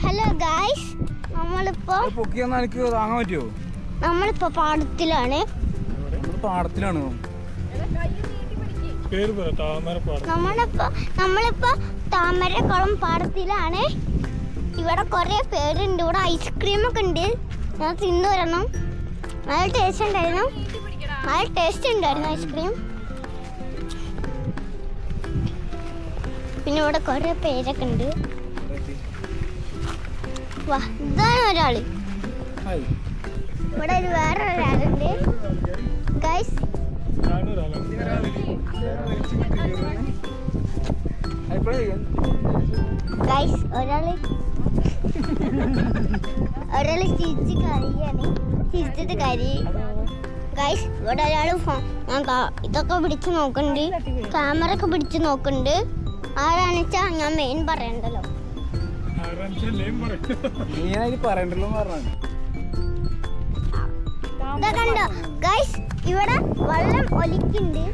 Hello guys, നമ്മളിപ്പോ പാടത്തിലാണ്. നമ്മളിപ്പോ താമരക്കുളം പാടത്തിലാണ്. ഇവിടെ കുറെ പേരുണ്ട്. ഇവിടെ ഐസ്ക്രീം ഒക്കെ ഉണ്ട്. ഞാൻ തിന്നു വരണം. നല്ല ടേസ്റ്റ് ഉണ്ടായിരുന്നു. ഐസ്ക്രീം. പിന്നെ ഇവിടെ കുറെ പേരൊക്കെ ഉണ്ട്. വാ, ഇതാണ് ഒരാള്. ഇവിടെ വേറെ ഒരാളുണ്ട് ഗൈസ്. ഗൈസ് ഒരാള് ചിരിച്ച് കരിയാണ്. ചിരിച്ചിട്ട് കരി. ഗൈസ് ഇവിടെ ഒരാള് ഇതൊക്കെ പിടിച്ച് നോക്കുന്നുണ്ട്. ക്യാമറ ഒക്കെ പിടിച്ച് നോക്കുന്നുണ്ട്. ആരാണെന്ന് വെച്ചാ ഞാൻ മെയിൻ പറയണ്ടല്ലോ. കണ്ടോ ഗൈസ്, ഇവിടെ വെള്ളം ഒലിക്കുന്നുണ്ട്.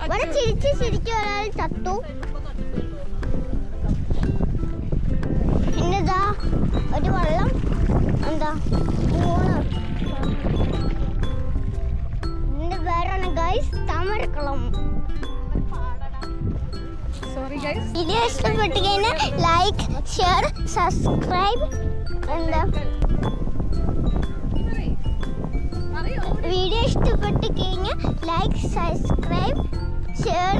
ഇവിടെ ചിരിച്ച് ഒരാൾ ചത്തു. എന്നതാ ഒരു വെള്ളം എന്താ എന്റെ പേരാണ് ഗൈസ് താമരക്കുളം. വീഡിയോ ഇഷ്ടപ്പെട്ട് കഴിഞ്ഞാൽ ലൈക്ക്, ഷെയർ, സബ്സ്ക്രൈബ്. വീഡിയോ ഇഷ്ടപ്പെട്ട് കഴിഞ്ഞാൽ like, subscribe, share,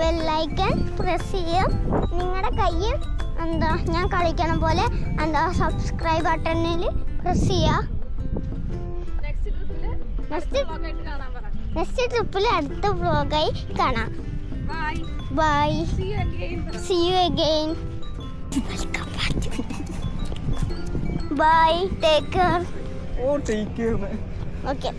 bell icon press ചെയ്യാം. നിങ്ങളുടെ കയ്യിൽ ഞാൻ കളിക്കണ പോലെ സബ്സ്ക്രൈബ് ബട്ടണിൽ പ്രസ് ചെയ്യാം. നെക്സ്റ്റ് ട്രിപ്പിൽ അടുത്ത വ്ലോഗായി കാണാം. By. See you again. Bye. Take care. Oh, take care. Okay.